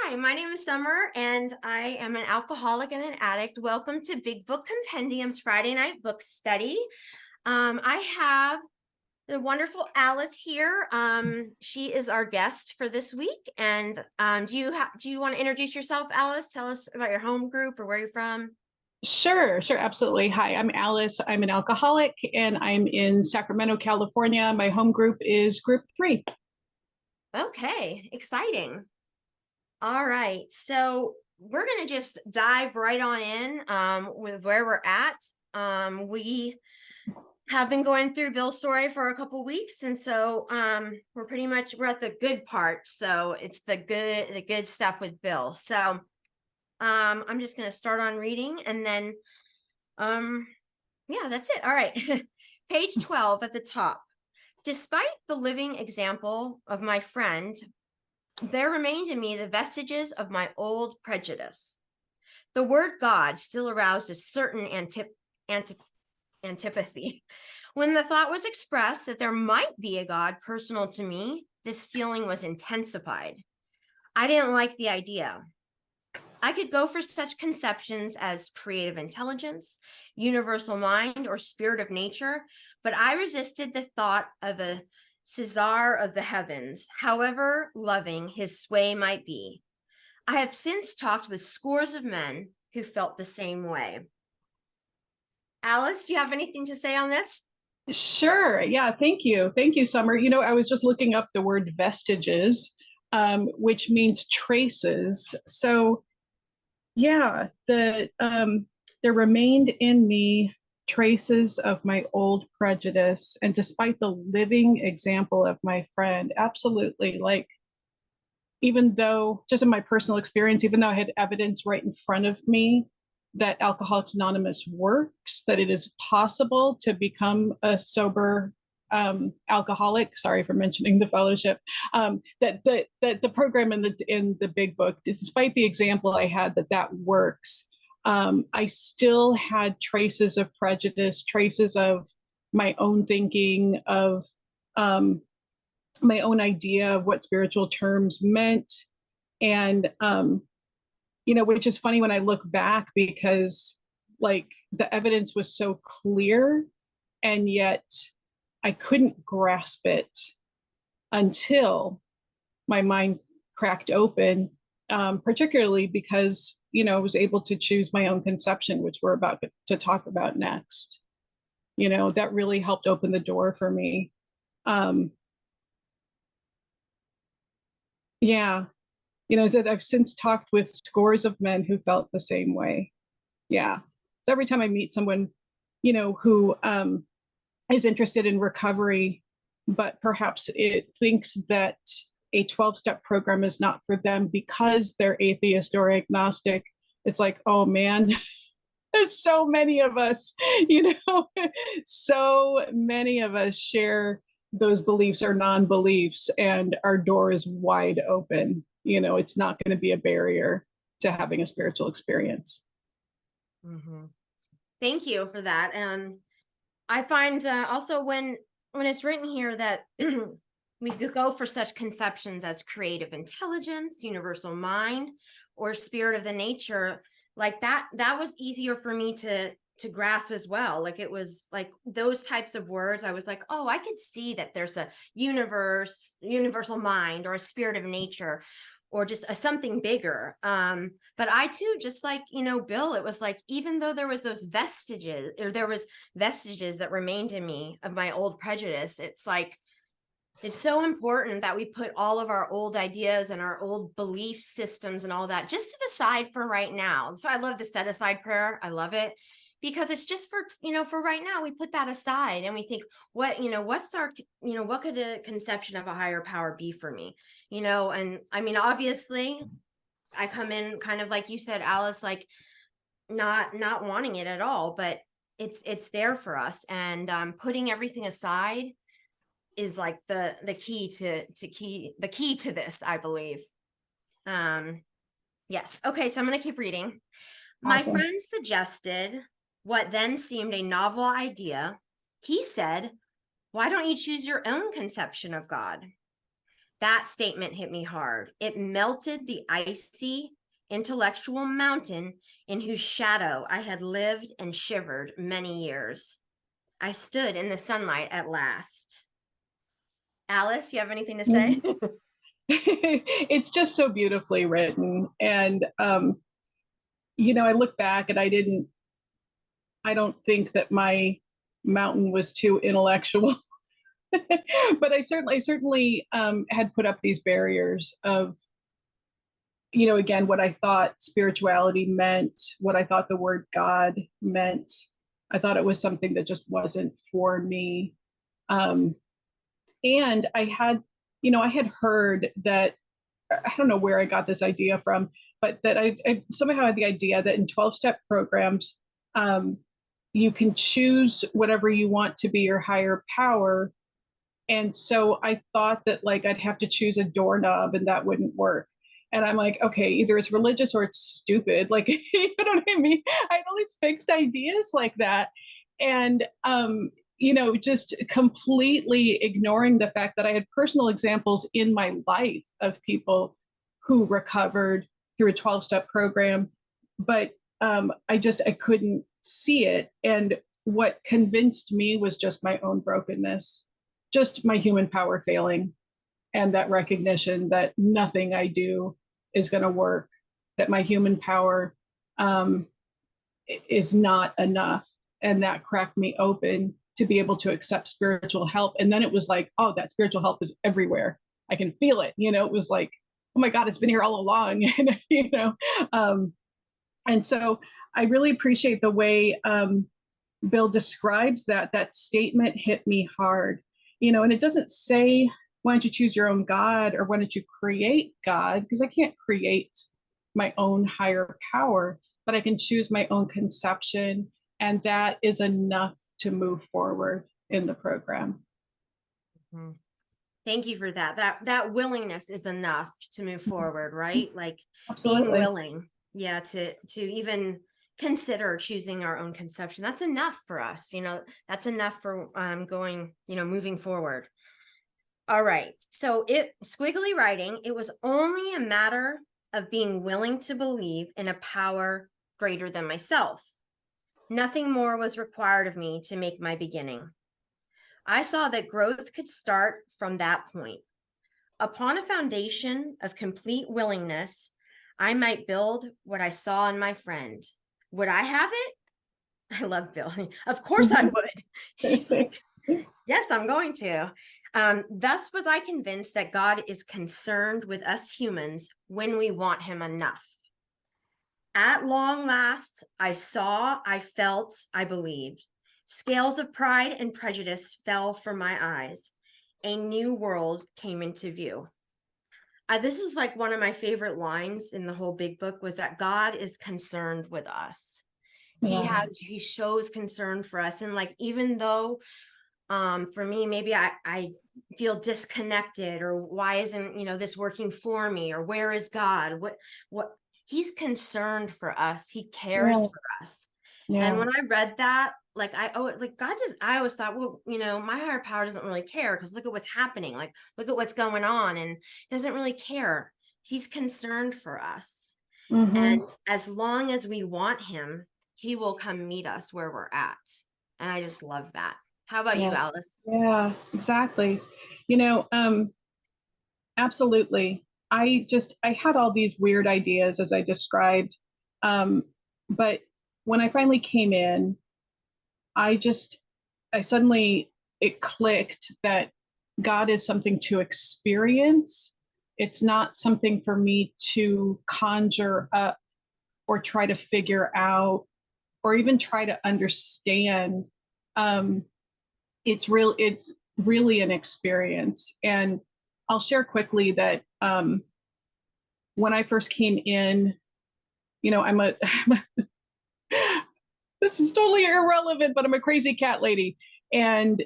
Hi, my name is Summer, and I am an alcoholic and an addict. Welcome to Big Book Compendium's Friday Night Book Study. I have the wonderful Alice here. She is our guest for this week. And do you want to introduce yourself, Alice? Tell us about your home group or where you're from. Sure, absolutely. Hi, I'm Alice. I'm an alcoholic and I'm in Sacramento, California. My home group is Group 3. Okay, exciting. All right, so we're gonna just dive right on in with where we're at. We have been going through Bill's story for a couple weeks, and so we're at the good part. So it's the good stuff with Bill. So I'm just gonna start on reading, and then yeah, that's it. All right. Page 12 at the top. Despite the living example of my friend, there remained in me the vestiges of my old prejudice. The word God still aroused a certain antipathy. When the thought was expressed that there might be a God personal to me, this feeling was intensified. I didn't like the idea. I could go for such conceptions as creative intelligence, universal mind, or spirit of nature, but I resisted the thought of a Caesar of the heavens, however loving his sway might be. I have since talked with scores of men who felt the same way. Alice, do you have anything to say on this? Sure. Yeah, thank you. Thank you, Summer. I was just looking up the word vestiges, which means traces. So, yeah, there remained in me traces of my old prejudice. And despite the living example of my friend, absolutely, like, even though, just in my personal experience, even though I had evidence right in front of me that Alcoholics Anonymous works, that it is possible to become a sober alcoholic. Sorry for mentioning the fellowship. That the program in the big book, despite the example I had that works, I still had traces of prejudice, traces of my own thinking, of my own idea of what spiritual terms meant. And, which is funny when I look back because like the evidence was so clear and yet I couldn't grasp it until my mind cracked open, particularly because, I was able to choose my own conception, which we're about to talk about next. That really helped open the door for me. Yeah, so I've since talked with scores of men who felt the same way. Yeah. So every time I meet someone, who is interested in recovery, but perhaps it thinks that a 12-step program is not for them because they're atheist or agnostic, it's like, oh man, there's so many of us, so many of us share those beliefs or non-beliefs, and our door is wide open. It's not going to be a barrier to having a spiritual experience. Mm-hmm. Thank you for that. And I find also when it's written here that we could go for such conceptions as creative intelligence, universal mind, or spirit of the nature, like that was easier for me to grasp as well. Like it was like those types of words. I was like, oh, I could see that there's a universal mind, or a spirit of nature, or just something bigger. But I too, just like, Bill, it was like, even though there was vestiges that remained in me of my old prejudice, it's like, it's so important that we put all of our old ideas and our old belief systems and all that just to the side for right now. So I love the set aside prayer. I love it because it's just for right now. We put that aside and we think, what could a conception of a higher power be for me? And I mean, obviously I come in kind of like you said, Alice, like not wanting it at all, but it's there for us. And putting everything aside is like the key to this, I believe. Yes. Okay, so I'm going to keep reading. My Awesome. friend suggested what then seemed a novel idea. He said, "Why don't you choose your own conception of God?" That statement hit me hard. It melted the icy intellectual mountain in whose shadow I had lived and shivered many years. I stood in the sunlight at last. Alice, you have anything to say? It's just so beautifully written. And, you know, I look back and I don't think that my mountain was too intellectual, but I certainly had put up these barriers of, you know, again, what I thought spirituality meant, what I thought the word God meant. I thought it was something that just wasn't for me. Um, and I had, you know, I had heard that, I don't know where I got this idea from, but that I somehow had the idea that in 12-step programs, um, you can choose whatever you want to be your higher power. And so I thought that like I'd have to choose a doorknob and that wouldn't work. And I'm like, okay, either it's religious or it's stupid. Like, you know what I mean? I had all these fixed ideas like that. And, you know, just completely ignoring the fact that I had personal examples in my life of people who recovered through a 12-step program. But I couldn't see it. And what convinced me was just my own brokenness, just my human power failing, and that recognition that nothing I do is going to work, that my human power um, is not enough. And that cracked me open to be able to accept spiritual help. And then it was like, oh, that spiritual help is everywhere. I can feel it. You know, it was like, oh my God, it's been here all along. You know, and so I really appreciate the way Bill describes that. That statement hit me hard, you know, and it doesn't say, why don't you choose your own God, or why don't you create God? Because I can't create my own higher power, but I can choose my own conception. And that is enough to move forward in the program. Mhm. Thank you for that. That willingness is enough to move forward, right? Like being Absolutely. willing, yeah, to even consider choosing our own conception. That's enough for us, you know. That's enough for going, you know, moving forward. All right. So it squiggly writing, it was only a matter of being willing to believe in a power greater than myself. Nothing more was required of me to make my beginning. I saw that growth could start from that point. Upon a foundation of complete willingness, I might build what I saw in my friend. Would I have it? I love Bill. Of course I would. He's like, yes, I'm going to. Thus was I convinced that God is concerned with us humans when we want him enough. At long last, I saw, I felt, I believed. Scales of pride and prejudice fell from my eyes. A new world came into view. This is like one of my favorite lines in the whole big book, was that God is concerned with us. Yeah. He shows concern for us. And like, even though for me, maybe I feel disconnected, or why isn't, you know, this working for me, or where is God? What he's concerned for us. He cares Yeah. for us. And Yeah. when I read that, like I always thought, well, you know, my higher power doesn't really care, because look at what's happening. Like, look at what's going on, and doesn't really care. He's concerned for us. Mm-hmm. And as long as we want him, he will come meet us where we're at. And I just love that. How about you, Yeah. Alice? Yeah, exactly. You know, absolutely. I had all these weird ideas as I described. Um, but when I finally came in, I just, I suddenly, it clicked that God is something to experience. It's not something for me to conjure up or try to figure out or even try to understand. Um, it's really an experience. And I'll share quickly that when I first came in, you know, this is totally irrelevant, but I'm a crazy cat lady. And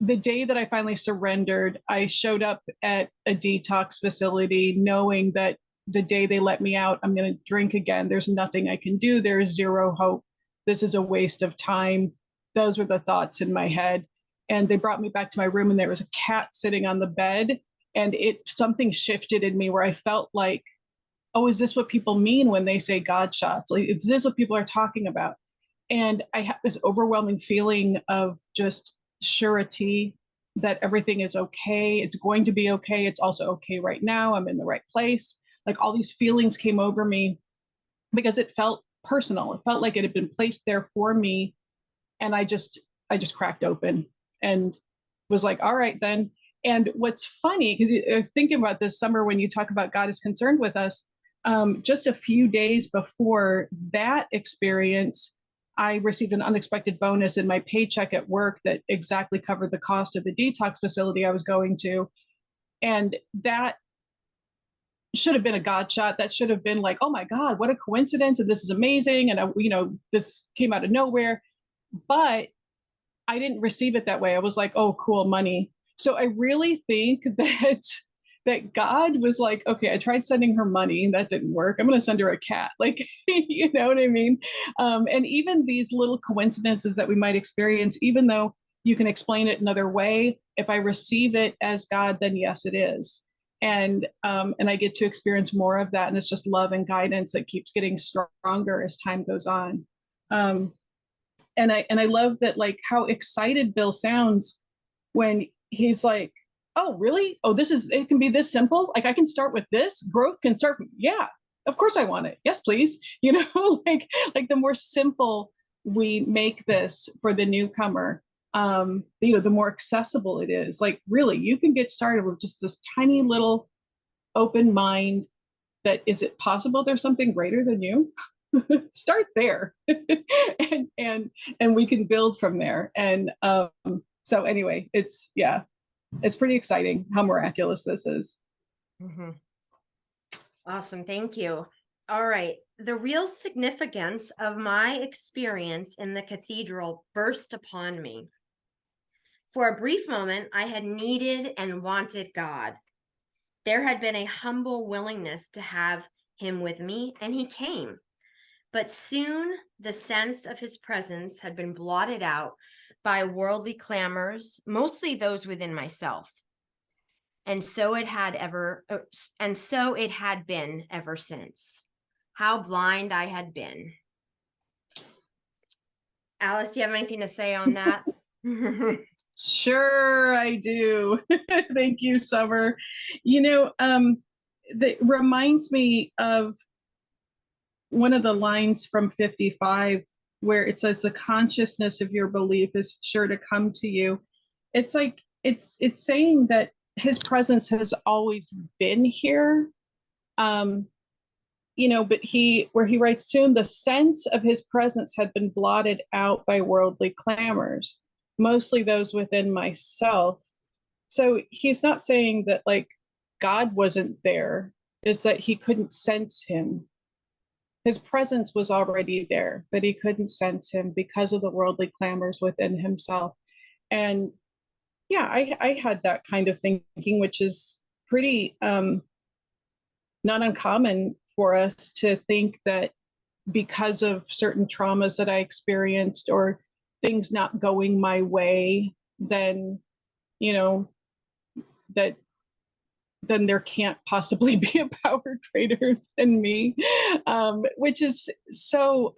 the day that I finally surrendered, I showed up at a detox facility knowing that the day they let me out, I'm going to drink again. There's nothing I can do. There's zero hope. This is a waste of time. Those were the thoughts in my head. And they brought me back to my room, and there was a cat sitting on the bed. And something shifted in me where I felt like, oh, is this what people mean when they say God shots? Like, is this what people are talking about? And I have this overwhelming feeling of just surety that everything is okay. It's going to be okay. It's also okay right now. I'm in the right place. Like all these feelings came over me because it felt personal. It felt like it had been placed there for me. And I just cracked open and was like, all right, then. And what's funny, because thinking about this summer, when you talk about God is concerned with us, just a few days before that experience, I received an unexpected bonus in my paycheck at work that exactly covered the cost of the detox facility I was going to. And that should have been a God shot. That should have been like, oh my God, what a coincidence. And this is amazing. And, this came out of nowhere. But I didn't receive it that way. I was like, oh, cool, money. So I really think that God was like, okay, I tried sending her money and that didn't work. I'm going to send her a cat. Like, you know what I mean? And even these little coincidences that we might experience, even though you can explain it another way, if I receive it as God, then yes, it is. And I get to experience more of that. And it's just love and guidance that keeps getting stronger as time goes on. Um, and I love that, like, how excited Bill sounds when he's like, oh really, oh, it can be this simple, like I can start with this, growth can start from, yeah, of course I want it, yes please. Like the more simple we make this for the newcomer, the more accessible it is. Like really, you can get started with just this tiny little open mind, that is it possible there's something greater than you? Start there. And we can build from there. And so anyway, it's pretty exciting how miraculous this is. Mhm. Awesome. Thank you. All right. The real significance of my experience in the cathedral burst upon me. For a brief moment, I had needed and wanted God. There had been a humble willingness to have him with me, and he came. But soon the sense of his presence had been blotted out by worldly clamors, mostly those within myself. And so it had been ever since. How blind I had been. Alice, do you have anything to say on that? Sure, I do. Thank you, Summer. That reminds me of one of the lines from 55 where it says the consciousness of your belief is sure to come to you. It's like it's saying that his presence has always been here. um but where he writes, soon the sense of his presence had been blotted out by worldly clamors, mostly those within myself. So he's not saying that like God wasn't there, is that he couldn't sense him. His presence was already there, but he couldn't sense him because of the worldly clamors within himself. And yeah, I had that kind of thinking, which is pretty not uncommon for us to think that because of certain traumas that I experienced or things not going my way, then, you know, that then there can't possibly be a power greater than me, which is so,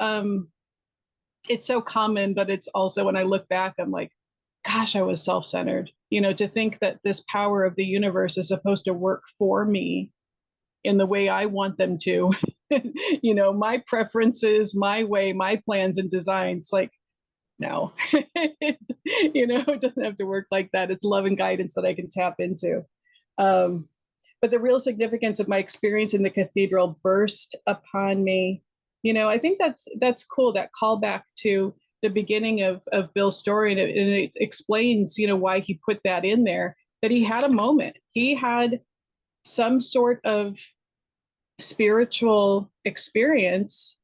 it's so common, but it's also, when I look back, I'm like, gosh, I was self-centered, to think that this power of the universe is supposed to work for me in the way I want them to. My preferences, my way, my plans and designs. Like, no, it doesn't have to work like that. It's love and guidance that I can tap into. But the real significance of my experience in the cathedral burst upon me. I think that's cool, that callback to the beginning of Bill's story. And it explains, why he put that in there, that he had a moment. He had some sort of spiritual experience,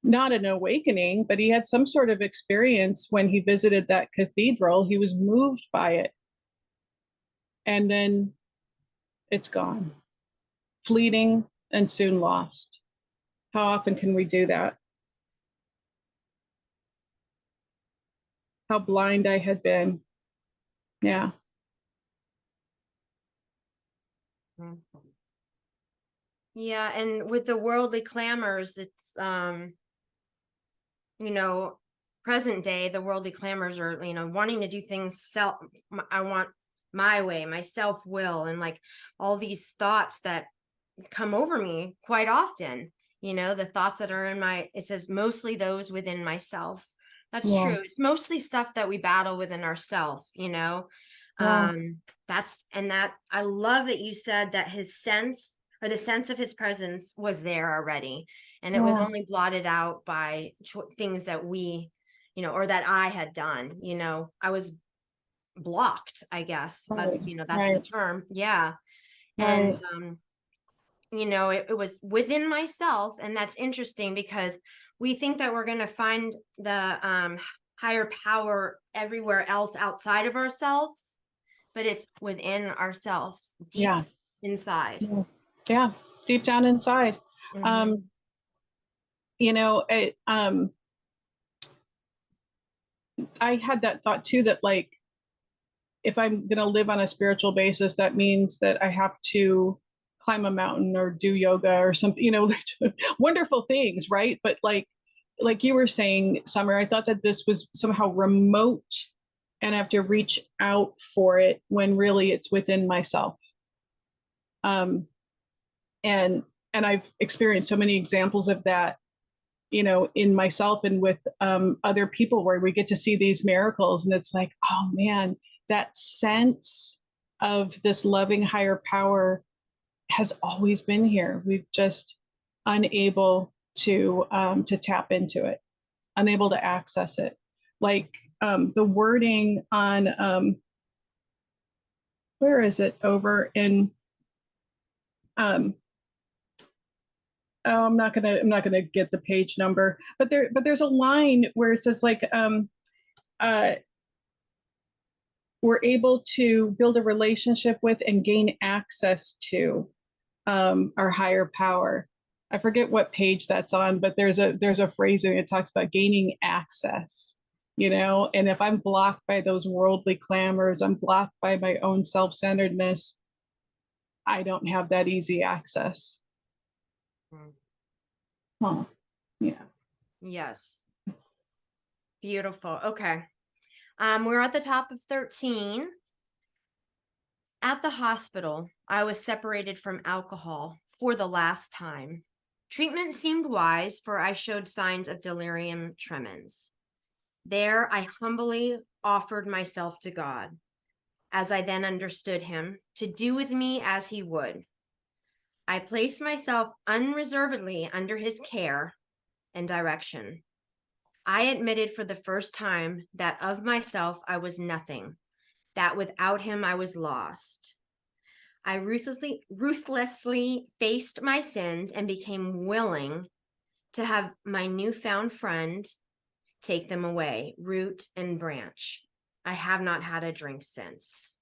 not an awakening, but he had some sort of experience when he visited that cathedral. He was moved by it. And then it's gone, fleeting and soon lost. How often can we do that? How blind I had been. Yeah. Mhm. Yeah, and with the worldly clamors, it's you know, present day, the worldly clamors are, wanting to do things I want my way, my self-will, and like all these thoughts that come over me quite often, the thoughts that are it says mostly those within myself. That's Yeah, true. It's mostly stuff that we battle within ourself. yeah, Um, that I love that you said that his sense or the sense of his presence was there already, and it was yeah, only blotted out by things that or that I had done. I was blocked, I guess. right, That's the right, term. Yeah. And right. it was within myself, and that's interesting because we think that we're going to find the higher power everywhere else outside of ourselves, but it's within ourselves, deep Yeah, inside. yeah, yeah, deep down inside. Um, Hmm. it, I had that thought too, that like, if I'm going to live on a spiritual basis, that means that I have to climb a mountain or do yoga or something, wonderful things, right? But like you were saying, Summer, I thought that this was somehow remote and I have to reach out for it when really it's within myself. Um, and and I've experienced so many examples of that, in myself and with other people, where we get to see these miracles, and it's like, oh man, that sense of this loving higher power has always been here. We've just unable to tap into it, unable to access it. Like the wording on where is it over in um, oh, I'm not gonna get the page number, but there's a line where it says like uh, we're able to build a relationship with and gain access to our higher power. I forget what page that's on, but there's a phrasing that talks about gaining access, and if I'm blocked by those worldly clamors, I'm blocked by my own self-centeredness, I don't have that easy access. Huh. Yeah. Yes. Beautiful. Okay. We're at the top of 13. At the hospital, I was separated from alcohol for the last time. Treatment seemed wise, for I showed signs of delirium tremens. There, I humbly offered myself to God, as I then understood him, to do with me as he would. I placed myself unreservedly under his care and direction. I admitted for the first time that of myself I was nothing, that without him I was lost. I ruthlessly faced my sins and became willing to have my newfound friend take them away, root and branch. I have not had a drink since.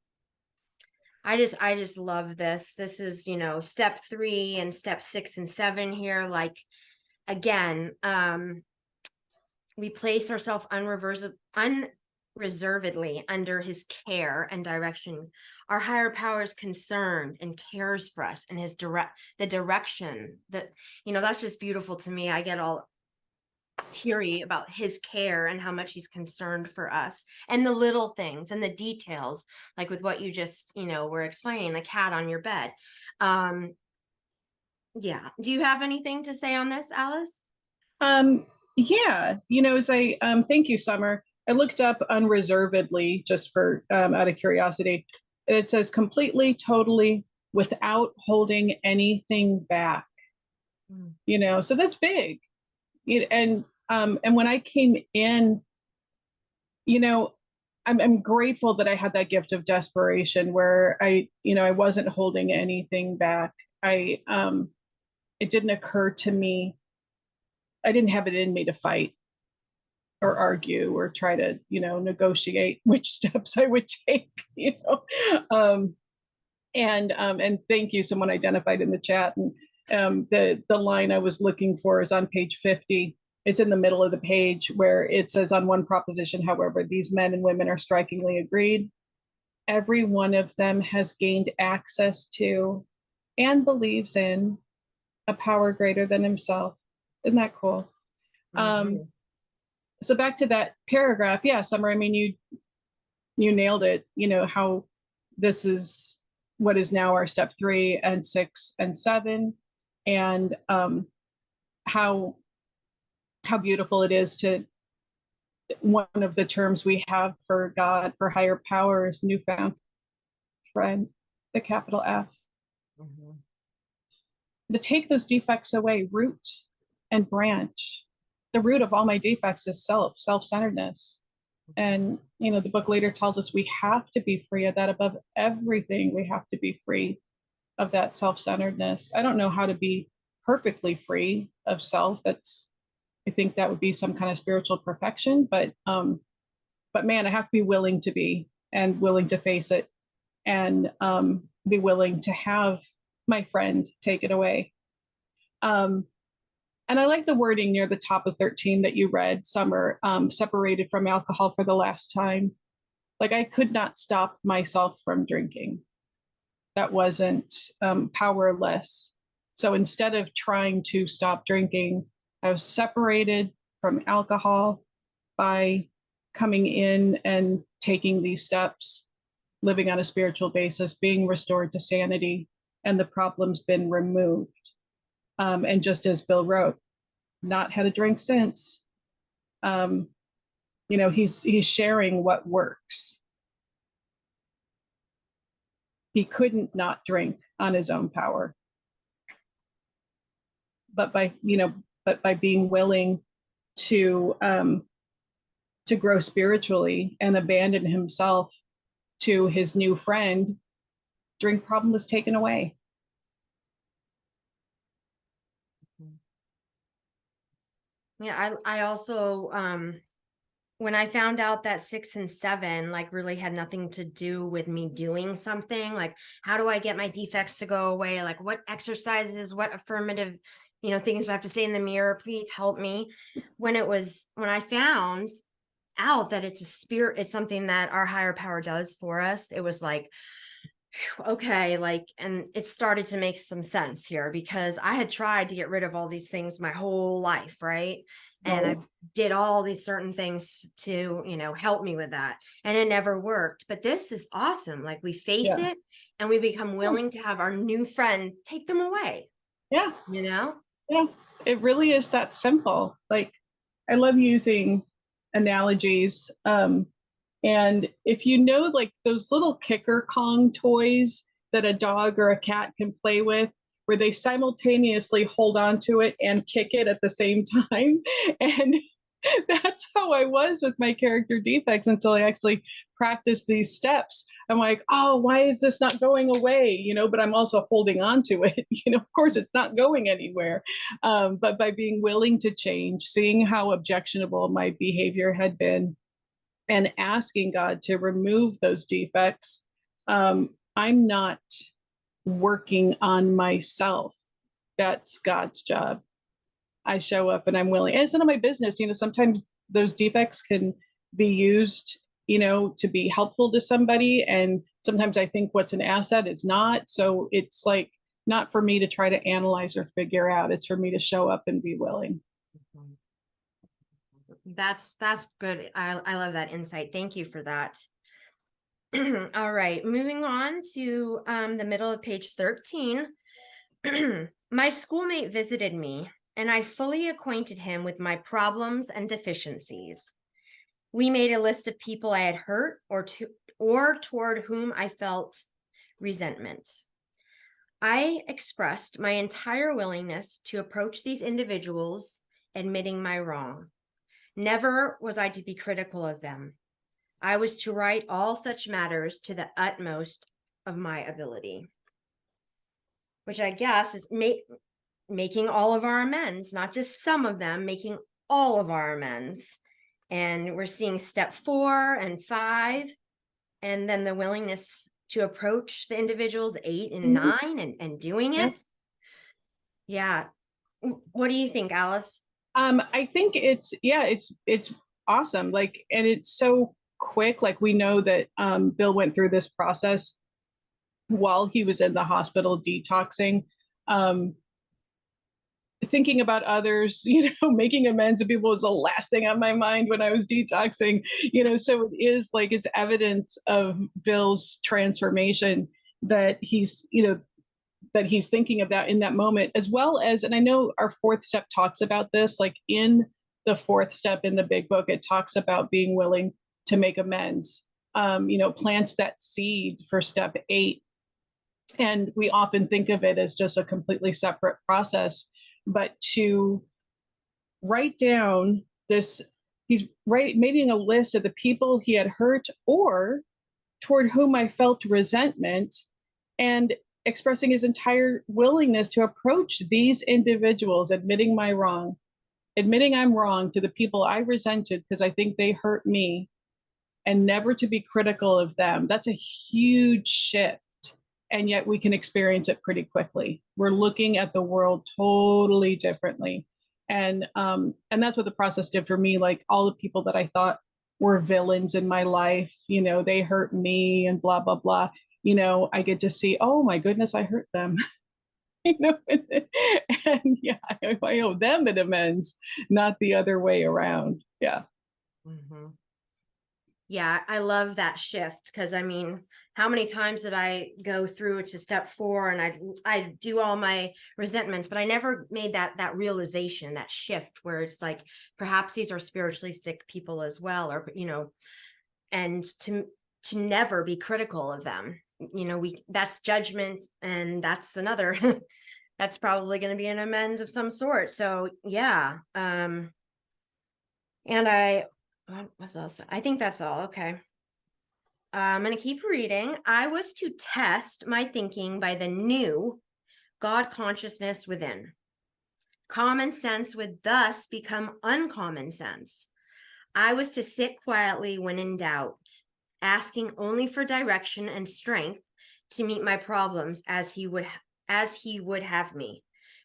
I just love this. This is, step 3 and step 6 and 7 here. Like, again, we place ourselves unreservedly under his care and direction. Our higher power is concerned and cares for us, and the direction that, that's just beautiful to me. I get all teary about his care and how much he's concerned for us, and the little things and the details, like with what you just, were explaining, the cat on your bed. Yeah. Do you have anything to say on this, Alice? Um, yeah, as I thank you, Summer. I looked up unreservedly just for out of curiosity. It says completely, totally, without holding anything back. Mm. So that's big. And when I came in, you know, I'm grateful that I had that gift of desperation where I wasn't holding anything back. It didn't occur to me. I didn't have it in me to fight or argue or try to, negotiate which steps I would take, Um, and thank you. Someone identified in the chat, and the line I was looking for is on page 50. It's in the middle of the page where it says, on one proposition, however, these men and women are strikingly agreed. Every one of them has gained access to and believes in a power greater than himself. Isn't that cool? Mhm. So back to that paragraph. Yeah, Summer, I mean, you nailed it. You know, how this is what is now our step 3 and 6 and 7, and how beautiful it is to, one of the terms we have for God, for higher power, is newfound friend, the capital F. Mhm. To take those defects away, root and branch. The root of all my defects is self-centeredness. And, you know, the book later tells us we have to be free of that. Above everything, we have to be free of that self-centeredness. I don't know how to be perfectly free of self. I think that would be some kind of spiritual perfection, but man, I have to be willing to be, and willing to face it, and be willing to have my friend take it away. Um, and I like the wording near the top of 13 that you read, Summer, separated from alcohol for the last time. Like, I could not stop myself from drinking. That wasn't powerless. So instead of trying to stop drinking, I was separated from alcohol by coming in and taking these steps, living on a spiritual basis, being restored to sanity, and the problem's been removed. And just as Bill wrote, not had a drink since. Um, you know, he's sharing what works. He couldn't not drink on his own power, but by being willing to grow spiritually and abandon himself to his new friend, drink problem was taken away. Yeah, I also when I found out that 6 and 7 like really had nothing to do with me doing something, like how do I get my defects to go away? Like what exercises, what affirmative, things I have to say in the mirror, please help me. When I found out that it's a spirit, it's something that our higher power does for us, it was like, okay, like, and it started to make some sense here because I had tried to get rid of all these things my whole life, right? And I Right. did all these certain things to, help me with that, and it never worked. But this is awesome. Like, we face Yeah. it and we become Yeah. willing to have our new friend take them away, Yeah. you know? Yeah. It really is that simple. Like, I love using analogies. And if you know, like those little kicker Kong toys that a dog or a cat can play with, where they simultaneously hold on to it and kick it at the same time. And that's how I was with my character defects until I actually practiced these steps. I'm like, oh, why is this not going away? But I'm also holding on to it. Of course, it's not going anywhere. But by being willing to change, seeing how objectionable my behavior had been, and asking God to remove those defects, I'm not working on myself. That's God's job. I show up and I'm willing. And it's none of my business. Sometimes those defects can be used, to be helpful to somebody. And sometimes I think what's an asset is not. So it's like not for me to try to analyze or figure out. It's for me to show up and be willing. That's good. I love that insight. Thank you for that. All right, moving on to the middle of page 13. My schoolmate visited me, and I fully acquainted him with my problems and deficiencies. We made a list of people I had hurt or toward whom I felt resentment. I expressed my entire willingness to approach these individuals, admitting my wrong. Never was I to be critical of them. I was to write all such matters to the utmost of my ability, which I guess is making all of our amends, not just some of them, making all of our amends. And we're seeing step 4 and 5, and then the willingness to approach the individuals 8 and 9 and doing Yeah. it. Yeah. What do you think, Alice? I think it's awesome. Like, and it's so quick. Like, we know that Bill went through this process while he was in the hospital detoxing. Um, Thinking about others, making amends to people was the last thing on my mind when I was detoxing, so it is like it's evidence of Bill's transformation that that he's thinking of that in that moment, as well as, and I know our fourth step talks about this, like in the fourth step in the big book, it talks about being willing to make amends, plants that seed for step 8. And we often think of it as just a completely separate process, but to write down this, making a list of the people he had hurt or toward whom I felt resentment, and expressing his entire willingness to approach these individuals, admitting I'm wrong to the people I resented because I think they hurt me, and never to be critical of them. That's a huge shift. And yet we can experience it pretty quickly. We're looking at the world totally differently. And that's what the process did for me. Like all the people that I thought were villains in my life, they hurt me and blah, blah, blah. I get to see, oh my goodness, I hurt them. And yeah, I owe them an amends, not the other way around. Yeah. Mm-hmm. Yeah, I love that shift because I mean, how many times did I go through to step 4 and I do all my resentments, but I never made that realization, that shift where it's like perhaps these are spiritually sick people as well, or and to never be critical of them. That's judgment, and that's another that's probably going to be an amends of some sort. So yeah, and what was else? I think that's all. Okay. I'm going to keep reading. I was to test my thinking by the new God consciousness within. Common sense would thus become uncommon sense. I was to sit quietly when in doubt, asking only for direction and strength to meet my problems as he would have me.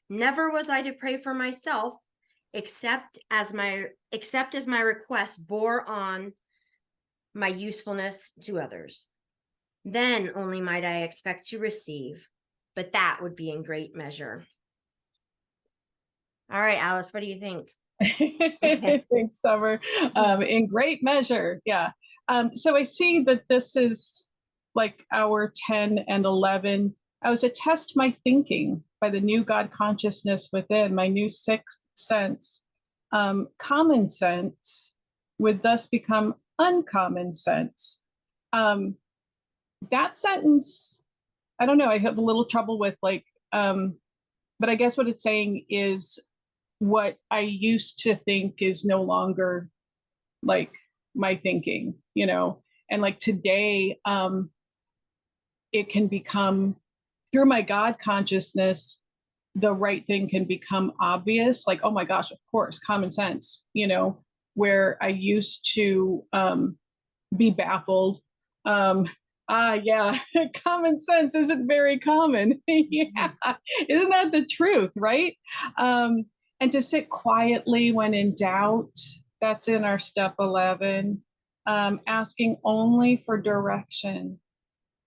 Never was I to pray for myself, except as my request bore on my usefulness to others. Then only might I expect to receive, but that would be in great measure. All right, Alice, what do you think? Thanks, Summer. In great measure, yeah. So I see that this is like our 10 and 11. I was to test my thinking by the new God consciousness within, my new sixth sense. Common sense would thus become uncommon sense. That sentence, I don't know, I have a little trouble with but I guess what it's saying is what I used to think is no longer like my thinking, and like today, it can become, through my God consciousness, the right thing can become obvious, like, oh my gosh, of course, common sense, where I used to be baffled. Yeah, common sense isn't very common. Yeah, isn't that the truth, right? And to sit quietly when in doubt, that's in our step 11. Asking only for direction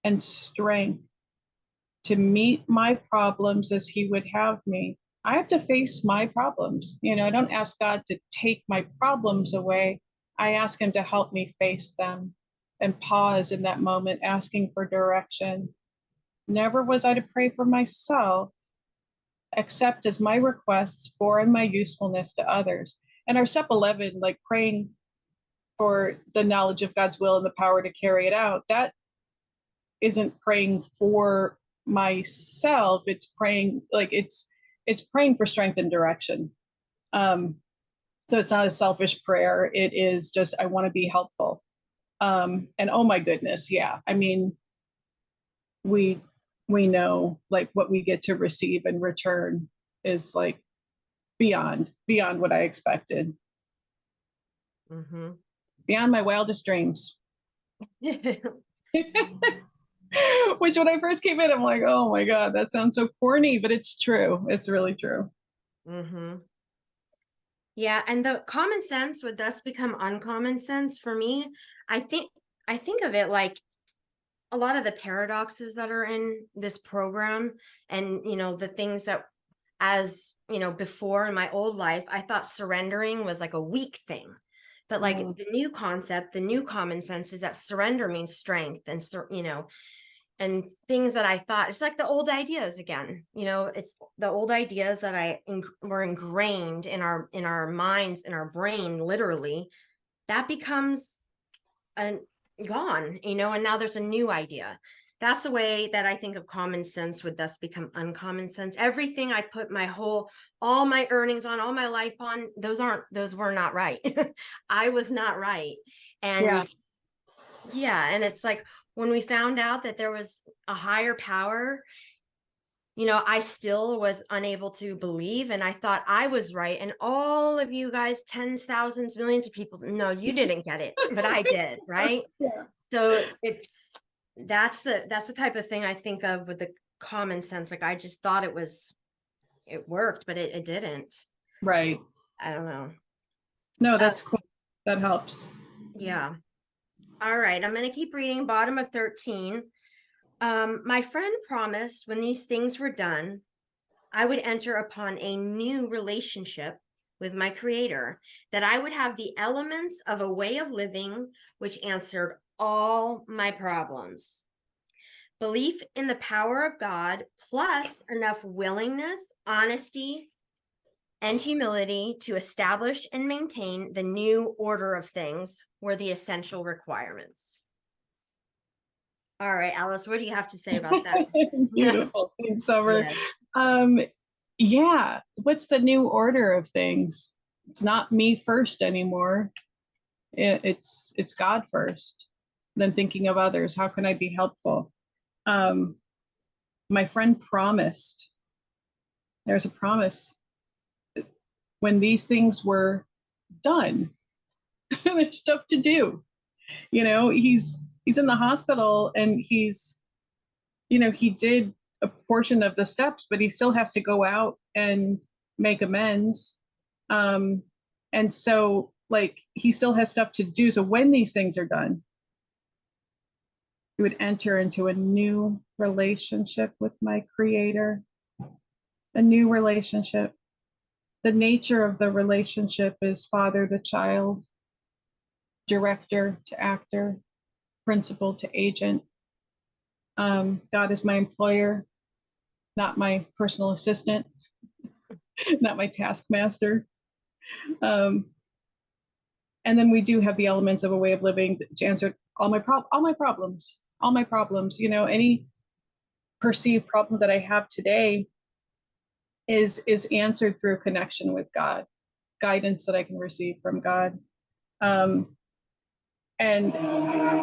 and strength to meet my problems as he would have me. I have to face my problems. I don't ask God to take my problems away. I ask him to help me face them and pause in that moment, asking for direction. Never was I to pray for myself, except as my requests bore in my usefulness to others. And our step 11, like praying for the knowledge of God's will and the power to carry it out, that isn't praying for myself. It's praying it's praying for strength and direction. So it's not a selfish prayer. It is just, I want to be helpful. And oh my goodness, yeah. I mean, we know like what we get to receive in return is like beyond what I expected. Mm-hmm. Beyond my wildest dreams. Which when I first came in, I'm like, oh my God, that sounds so corny, but it's true. It's really true. Mm-hmm. Yeah, and the common sense would thus become uncommon sense for me. I think of it like a lot of the paradoxes that are in this program, and the things that, as before in my old life, I thought surrendering was like a weak thing. But like the new concept, the new common sense is that surrender means strength, and and things that I thought, it's like the old ideas again. It's the old ideas that were ingrained in our minds, in our brain, literally, that becomes gone, and now there's a new idea. That's the way that I think of common sense would thus become uncommon sense. Everything I put all my earnings on, all my life on, those were not right. I was not right. And and it's like, when we found out that there was a higher power, I still was unable to believe, and I thought I was right. And all of you guys, tens, thousands, millions of people, no, you didn't get it, but I did, right? Yeah. So that's the type of thing I think of with the common sense. Like, I just thought it worked, but it didn't. Right. I don't know. No, that's cool. That helps. Yeah. All right. I'm going to keep reading. Bottom of 13. My friend promised when these things were done, I would enter upon a new relationship with my creator, that I would have the elements of a way of living which answered all my problems. Belief in the power of God, plus enough willingness, honesty, and humility to establish and maintain the new order of things were the essential requirements. All right, Alice, what do you have to say about that? Beautiful. Thanks, Summer. Yes. What's the new order of things? It's not me first anymore. It's God first, then thinking of others. How can I be helpful? My friend promised. There's a promise. When these things were done, there's stuff to do. He's in the hospital, and he did a portion of the steps, but he still has to go out and make amends. And so, like, he still has stuff to do. So when these things are done, he would enter into a new relationship with my creator, a new relationship. The nature of the relationship is father to child, director to actor, principal to agent. God is my employer, not my personal assistant, not my taskmaster. And then we do have the elements of a way of living to answer all my problems. Any perceived problem that I have today is answered through connection with God, guidance that I can receive from God. And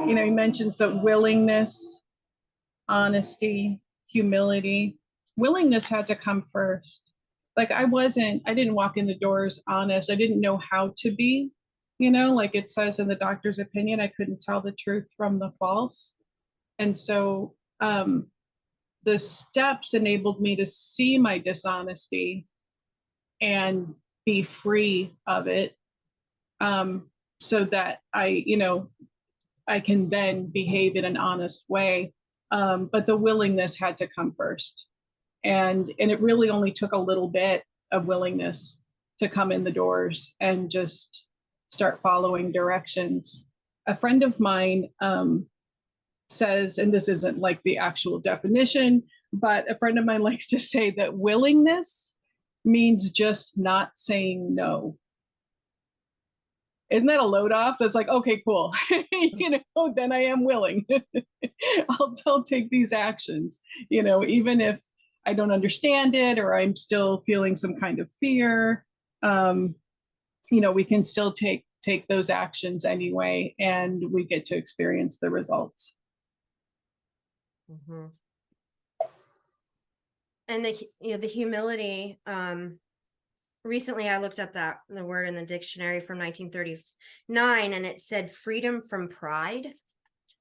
he mentions the willingness, honesty, humility. Willingness had to come first. Like, I didn't walk in the doors honest. I didn't know how to be, like it says in the doctor's opinion, I couldn't tell the truth from the false. And so the steps enabled me to see my dishonesty and be free of it, so that I can then behave in an honest way. But the willingness had to come first. And it really only took a little bit of willingness to come in the doors and just start following directions. A friend of mine says, and this isn't like the actual definition, but a friend of mine likes to say that willingness means just not saying no. Isn't that a load off? That's like, okay, cool. Then I am willing. I'll take these actions, even if I don't understand it, or I'm still feeling some kind of fear. We can still take those actions anyway, and we get to experience the results. Mm-hmm. And the humility, recently I looked up the word in the dictionary from 1939, and it said freedom from pride.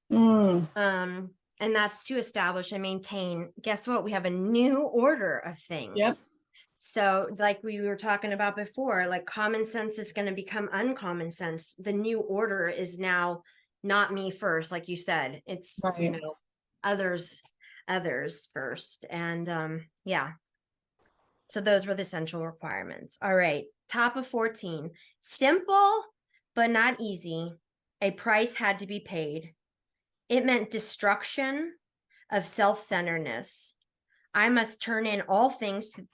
And that's to establish and maintain. Guess what? We have a new order of things. Yep. So, like we were talking about before, like, common sense is going to become uncommon sense. The new order is now not me first, like you said. It's right. others first. And yeah, so those were the essential requirements. All right, top of 14. Simple but not easy. A price had to be paid. It meant destruction of self-centeredness. I must turn in all things to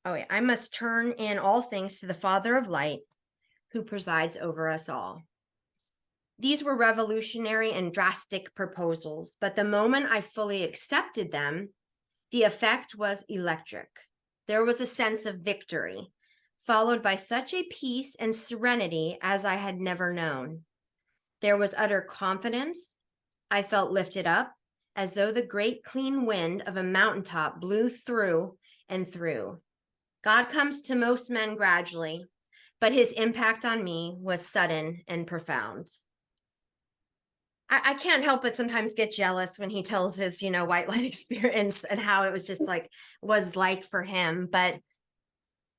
I must turn in all things to the Father of light, who presides over us all. These were revolutionary and drastic proposals, but the moment I fully accepted them, the effect was electric. There was a sense of victory, followed by such a peace and serenity as I had never known. There was utter confidence. I felt lifted up, as though the great clean wind of a mountaintop blew through and through. God comes to most men gradually, but his impact on me was sudden and profound. I can't help but sometimes get jealous when he tells his, white light experience and how it was just was like for him. But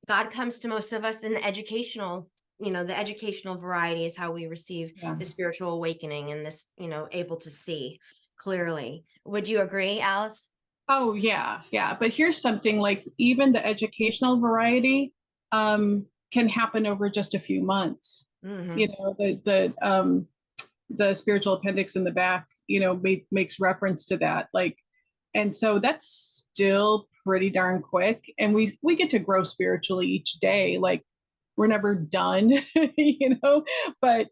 God comes to most of us in the educational variety is how we receive the spiritual awakening and this, able to see clearly. Would you agree, Alice? Oh, yeah. But here's something like even the educational variety can happen over just a few months. Mm-hmm. The spiritual appendix in the back, makes reference to that. And so that's still pretty darn quick. And we get to grow spiritually each day. We're never done, but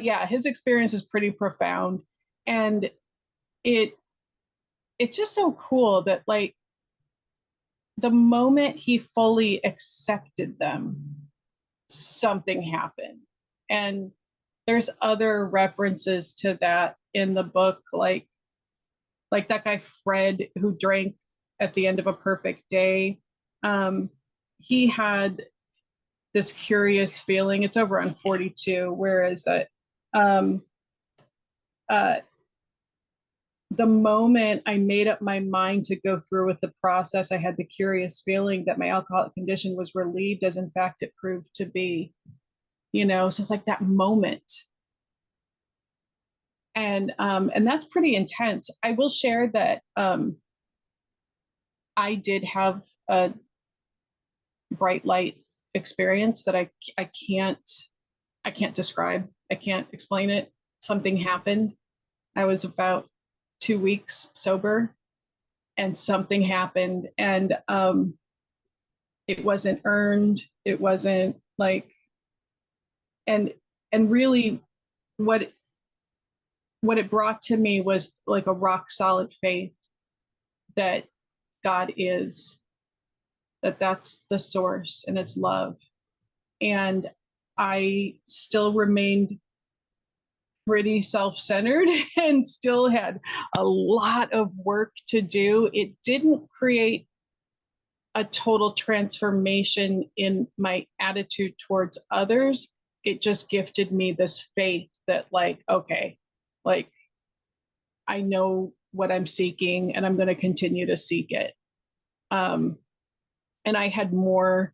yeah, his experience is pretty profound. And it's just so cool that the moment he fully accepted them, something happened. And there's other references to that in the book, like that guy Fred who drank at the end of A Perfect Day. He had this curious feeling. It's over on 42. Where is it? The moment I made up my mind to go through with the process, I had the curious feeling that my alcoholic condition was relieved, as in fact it proved to be. So it's like that moment. And that's pretty intense. I will share that I did have a bright light experience that I can't describe. I can't explain it. Something happened. I was about 2 weeks sober, and something happened, and it wasn't earned. It wasn't and really what it brought to me was like a rock solid faith that God is, that's the source, and it's love. And I still remained pretty self-centered and still had a lot of work to do. It didn't create a total transformation in my attitude towards others. It just gifted me this faith that okay, I know what I'm seeking and I'm going to continue to seek it. And I had more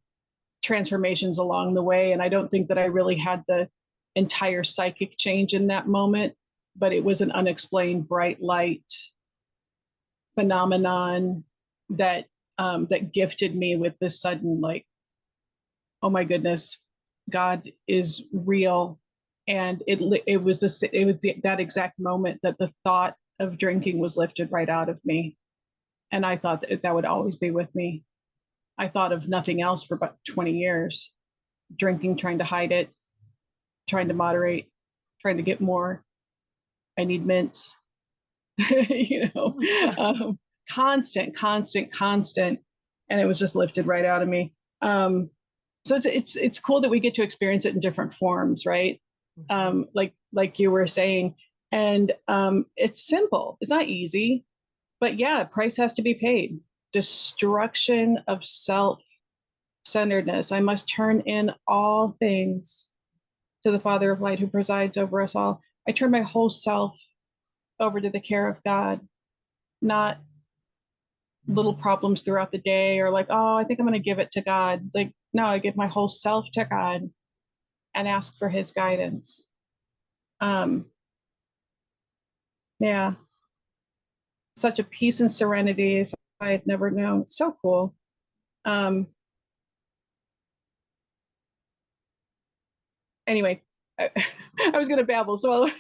transformations along the way. And I don't think that I really had the entire psychic change in that moment, but it was an unexplained bright light phenomenon that gifted me with this sudden oh my goodness, God is real. And it was that exact moment that the thought of drinking was lifted right out of me. And I thought that would always be with me. I thought of nothing else for about 20 years, drinking, trying to hide it, trying to moderate, trying to get more. I need mints, constant. And it was just lifted right out of me. So it's cool that we get to experience it in different forms, right? Like you were saying, and it's simple. It's not easy, but yeah, price has to be paid. Destruction of self-centeredness. I must turn in all things to the Father of light, who presides over us all. I turn my whole self over to the care of God, not little problems throughout the day or oh, I think I'm going to give it to God. No, I give my whole self to God and ask for his guidance. Yeah. such a peace and serenity as I had never known. So cool. Anyway, I, I was going to babble, so I'll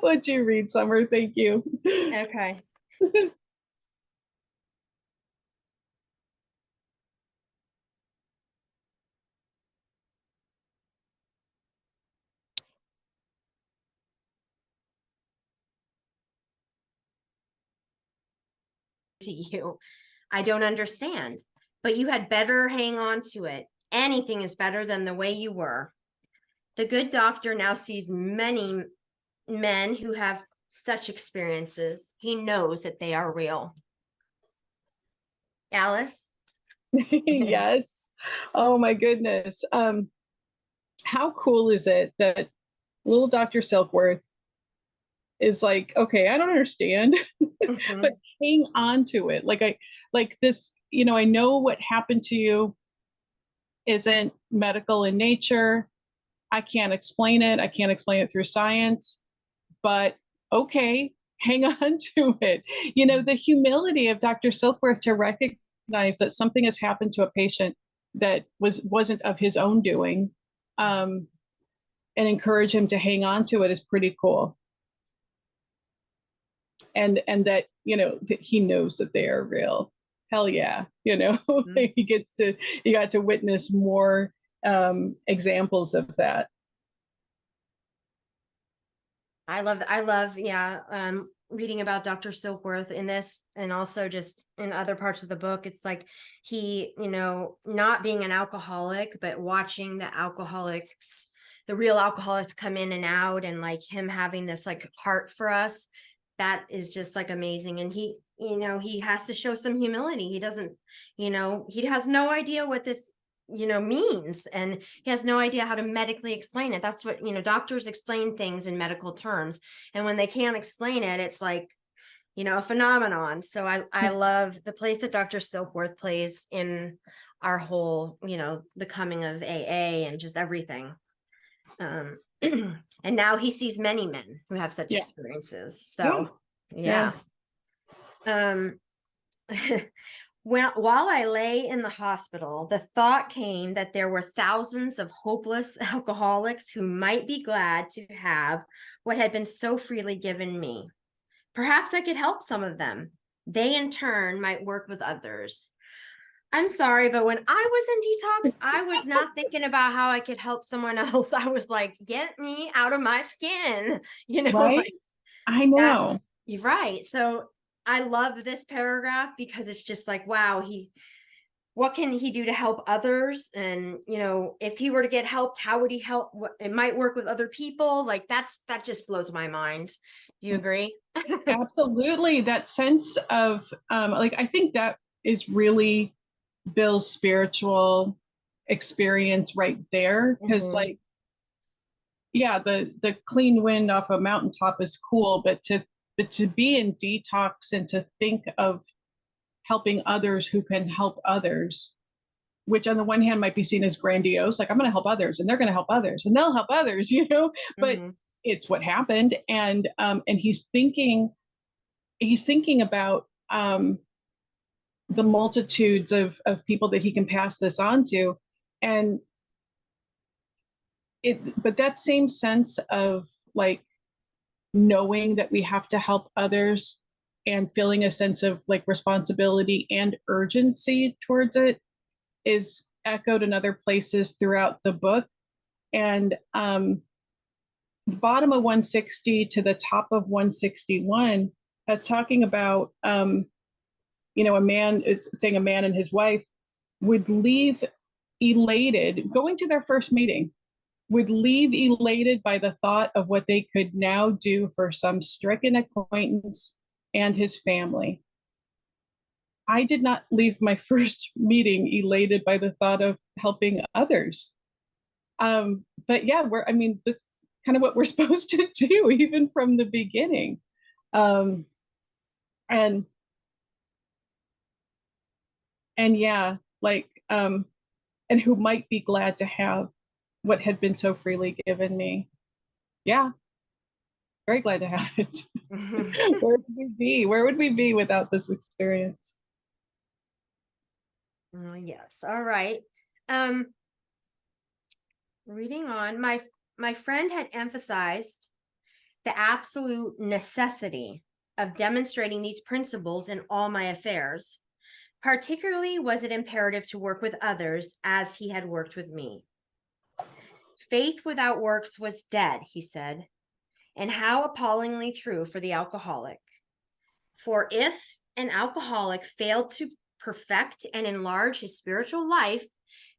let you read, Summer. Thank you. Okay. To you, I don't understand, but you had better hang on to it. Anything is better than the way you were. The good doctor now sees many men who have such experiences. He knows that they are real. Alice? Yes. Oh my goodness. How cool is it that little Dr. Silkworth is like, okay, I don't understand, but hang on to it. Like this, I know what happened to you isn't medical in nature. I can't explain it. I can't explain it through science, but okay, hang on to it. The humility of Dr. Silkworth to recognize that something has happened to a patient that wasn't of his own doing, and encourage him to hang on to it is pretty cool. And that, that he knows that they are real. Hell yeah. He got to witness more examples of that. I love, yeah, reading about Dr. Silkworth in this, and also just in other parts of the book. It's like he, not being an alcoholic, but watching the real alcoholics come in and out, and like him having this like heart for us, that is just like amazing. And he, he has to show some humility. He doesn't, he has no idea what this means, and he has no idea how to medically explain it. That's what, doctors explain things in medical terms, and when they can't explain it, it's like, a phenomenon. So I love the place that Dr. Silkworth plays in our whole, the coming of AA and just everything. And now he sees many men who have such experiences. So yeah. While I lay in the hospital, the thought came that there were thousands of hopeless alcoholics who might be glad to have what had been so freely given me. Perhaps I could help some of them. They, in turn, might work with others. I'm sorry, but when I was in detox, I was not thinking about how I could help someone else. I was like, get me out of my skin, Right? like, I know. You're right. So I love this paragraph because it's just like, wow, what can he do to help others? And, if he were to get helped, how would he help? It might work with other people. Like that just blows my mind. Do you agree? Absolutely. That sense of, I think that is really Bill's spiritual experience right there. Because yeah, the clean wind off a mountaintop is cool, but to be in detox and to think of helping others who can help others, which on the one hand might be seen as grandiose, like I'm going to help others and they're going to help others and they'll help others, but it's what happened. And he's thinking about the multitudes of people that he can pass this on to. And but that same sense of like knowing that we have to help others and feeling a sense of like responsibility and urgency towards it is echoed in other places throughout the book. And the bottom of 160 to the top of 161 that's talking about a man, it's saying a man and his wife would leave elated, going to their first meeting, would leave elated by the thought of what they could now do for some stricken acquaintance and his family. I did not leave my first meeting elated by the thought of helping others. But yeah, that's kind of what we're supposed to do, even from the beginning. And yeah, and who might be glad to have what had been so freely given me. Yeah. Very glad to have it. Where would we be? Where would we be without this experience? Yes. All right. Um, reading on, my friend had emphasized the absolute necessity of demonstrating these principles in all my affairs. Particularly was it imperative to work with others as he had worked with me. Faith without works was dead, he said, and how appallingly true for the alcoholic. For if an alcoholic failed to perfect and enlarge his spiritual life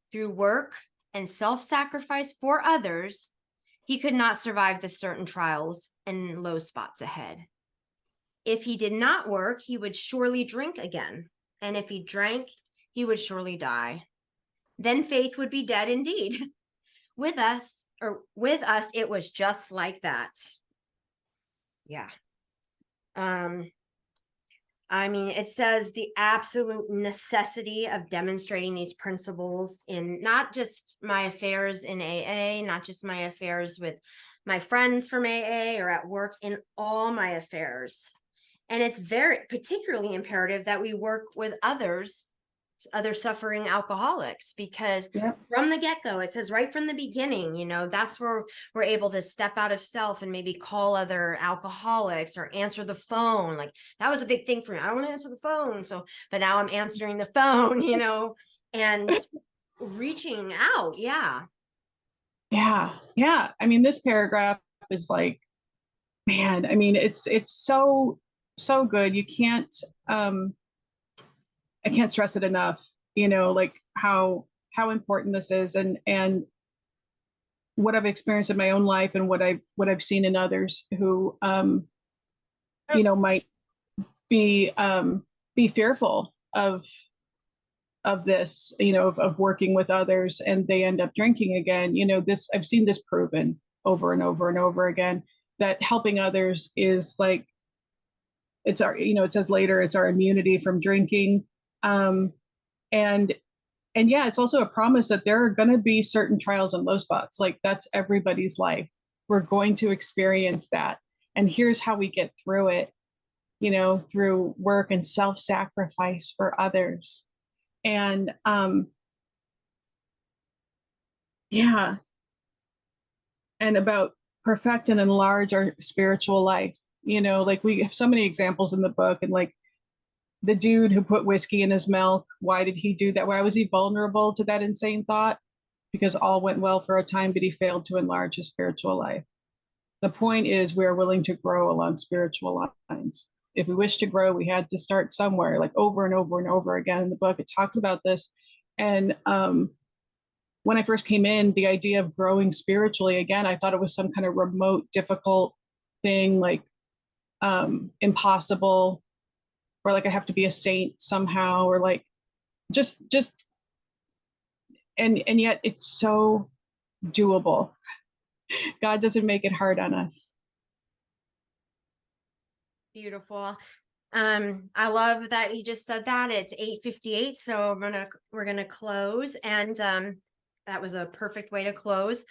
through work and self-sacrifice for others, he could not survive the certain trials and low spots ahead. If he did not work, he would surely drink again. And if he drank, he would surely die. Then faith would be dead indeed. With us, it was just like that. Yeah. I mean, it says the absolute necessity of demonstrating these principles in not just my affairs in AA, not just my affairs with my friends from AA or at work, in all my affairs. And it's very particularly imperative that we work with others, other suffering alcoholics, because Yeah. from the get-go, it says right from the beginning, you know, that's where we're able to step out of self and maybe call other alcoholics or answer the phone. Like that was a big thing for me. I don't want to answer the phone. So, but now I'm answering the phone, you know, and reaching out. Yeah. Yeah. Yeah. I mean, this paragraph is like, man, I mean, it's so good. You can't I can't stress it enough, you know, like how important this is, and what I've experienced in my own life and what I've seen in others who you know, might be fearful of this, you know, of working with others, and they end up drinking again. You know, this, I've seen this proven over and over and over again, that helping others is like, it's our, you know, it says later, it's our immunity from drinking. Um, and yeah, it's also a promise that there are going to be certain trials and low spots. Like that's everybody's life. We're going to experience that. And here's how we get through it, you know, through work and self-sacrifice for others. And yeah, and about perfect and enlarge our spiritual life. You know, like we have so many examples in the book, and like the dude who put whiskey in his milk, why did he do that? Why was he vulnerable to that insane thought? Because all went well for a time, but he failed to enlarge his spiritual life. The point is, we are willing to grow along spiritual lines. If we wish to grow, we had to start somewhere, like over and over and over again in the book. It talks about this. And when I first came in, the idea of growing spiritually, again, I thought it was some kind of remote, difficult thing, like impossible, or like I have to be a saint somehow, or like just and yet it's so doable. God doesn't make it hard on us. Beautiful. I love that you just said that. It's 8:58, so we're gonna close, and that was a perfect way to close.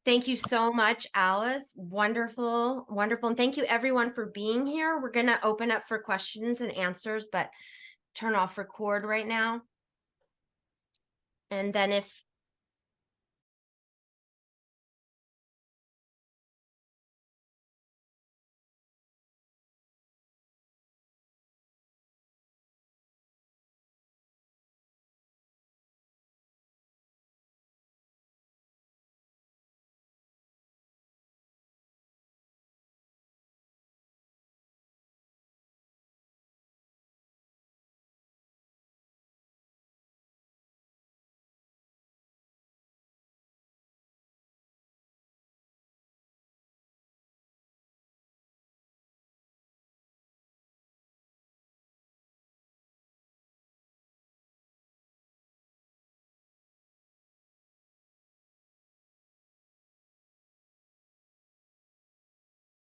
Thank you so much, Alice. Wonderful, wonderful. And thank you everyone for being here. We're gonna open up for questions and answers, but turn off record right now. And then if